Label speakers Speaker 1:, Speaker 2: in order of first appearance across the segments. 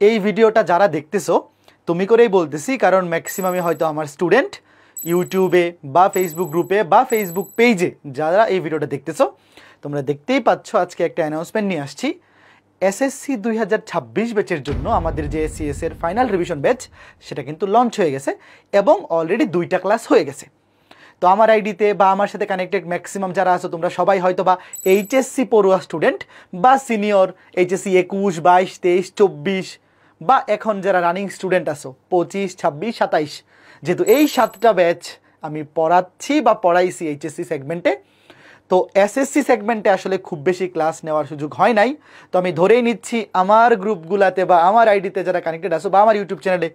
Speaker 1: এই ভিডিওটা যারা দেখতেছো তুমি করেই বলতেছি, কারণ ম্যাক্সিমামই হয়তো আমার স্টুডেন্ট ইউটিউবে বা ফেসবুক গ্রুপে বা ফেসবুক পেজে যারা এই ভিডিওটা দেখতেছো, তোমরা দেখতেই পাচ্ছ আজকে একটা অ্যানাউন্সমেন্ট নিয়ে আসছি। এসএসসি 2026 ব্যাচের জন্য আমাদের যে সিএস এর ফাইনাল রিভিশন ব্যাচ সেটা কিন্তু লঞ্চ হয়ে গেছে এবং অলরেডি 2টা ক্লাস হয়ে গেছে। তো আমার আইডিতে বা আমার সাথে কানেক্টেড ম্যাক্সিমাম যারা আছো তোমরা সবাই হয়তো বা এইচএসসি পড়ুয়া স্টুডেন্ট বা সিনিয়র এইচএসসি 21, 22, 23, 24 বা এখন যারা রানিং স্টুডেন্ট আছো 25, 26, 27, যেহেতু এই 7টা ব্যাচ আমি পড়াচ্ছি বা পড়াইছি এইচএসসি সেগমেন্টে, তো এসএসসি সেগমেন্টে আসলে খুব বেশি ক্লাস নেওয়ার সুযোগ হয় নাই। তো আমি ধরেই নিচ্ছি আমার গ্রুপগুলাতে বা আমার আইডিতে যারা কানেক্টেড আছো বা আমার ইউটিউব চ্যানেলে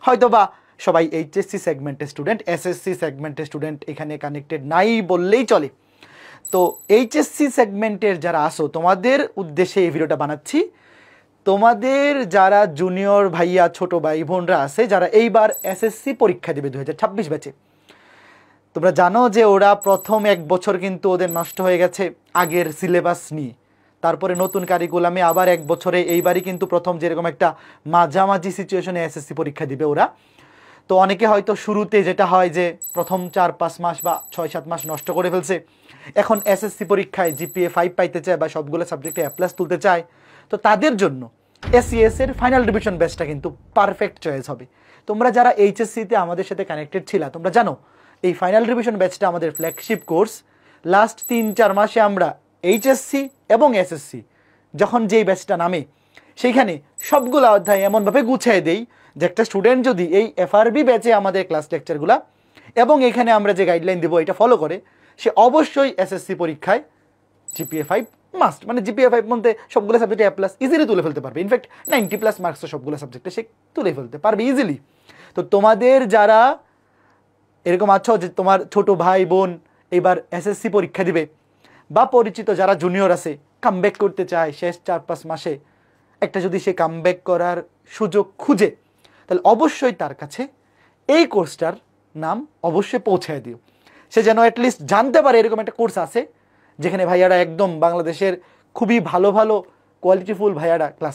Speaker 1: হয়তো বা সবাই এইচএসসি সেগমেন্টের স্টুডেন্ট, এসএসসি সেগমেন্টের স্টুডেন্ট এখানে কানেক্টেড নাই বললেই চলে। তো এইচএসসি সেগমেন্টের যারা আসো তোমাদের উদ্দেশ্যে এই ভিডিওটা বানাচ্ছি। তোমাদের যারা জুনিয়র ভাইয়া ছোট ভাই বোনরা আছে যারা এইবার এসএসসি পরীক্ষা দেবে 2026 ব্যাচে, তোমরা জানো যে ওরা প্রথম 1 বছর কিন্তু ওদের নষ্ট হয়ে গেছে আগের সিলেবাস নিয়ে, তারপরে নতুন কারিকুলামে আবার 1 বছরে এইবারই কিন্তু প্রথম যেরকম একটা মাঝামাঝি সিচুয়েশনে এসএসসি পরীক্ষা দিবে ওরা। তো অনেকে হয়তো শুরুতে যেটা হয় যে প্রথম 4-5 মাস বা 6-7 মাস নষ্ট করে ফেলছে, এখন এসএসসি পরীক্ষায় জিপিএ 5 পাইতে চায় বা সবগুলো সাবজেক্টে A+ তুলতে চায়। তো তাদের জন্য এসিএস এর ফাইনাল রিভিশন ব্যাচটা কিন্তু পারফেক্ট চয়েস হবে। তোমরা যারা এইচএসসিতে আমাদের সাথে কানেক্টেড ছিলা তোমরা জানো এই ফাইনাল রিভিশন ব্যাচটা আমাদের ফ্ল্যাগশিপ কোর্স। লাস্ট 3-4 মাসে আমরা এইচএসসি এবং এসএসসি যখন যেই ব্যাচটা নামে সেইখানে সবগুলো অধ্যায় এমনভাবে গুছিয়ে দেই যে একটা স্টুডেন্ট যদি এই এফআরবি ব্যাচে আমাদের ক্লাস লেকচারগুলো এবং এখানে আমরা যে গাইডলাইন দেবো এটা ফলো করে, সে অবশ্যই এসএসসি পরীক্ষায় জিপিএ 5 মাস্ট, মানে জিপিএ 5 মধ্যে সবগুলো সাবজেক্টে A+ ইজিলি তুলে ফেলতে পারবে। ইনফ্যাক্ট 90+ মার্কস তো সবগুলো সাবজেক্টে সে তুলে ফেলতে পারবে ইজিলি। তো তোমাদের যারা এরকম আছো যে তোমার ছোট ভাই বোন এবার এসএসসি পরীক্ষা দিবে বা পরিচিত যারা জুনিয়র আছে কামব্যাক করতে চায় শেষ 4-5 মাসে, একটা যদি সে কামব্যাক করার সুযোগ খুঁজে তাহলে অবশ্যই তার কাছে এই কোর্সটার নাম অবশ্যই পৌঁছায় দিও। সে যেন অ্যাটলিস্ট জানতে পারে এরকম একটা কোর্স আছে যেখানে ভাইয়ারা একদম বাংলাদেশের খুবই ভালো ভালো কোয়ালিটিফুল ভাইয়ারা ক্লাস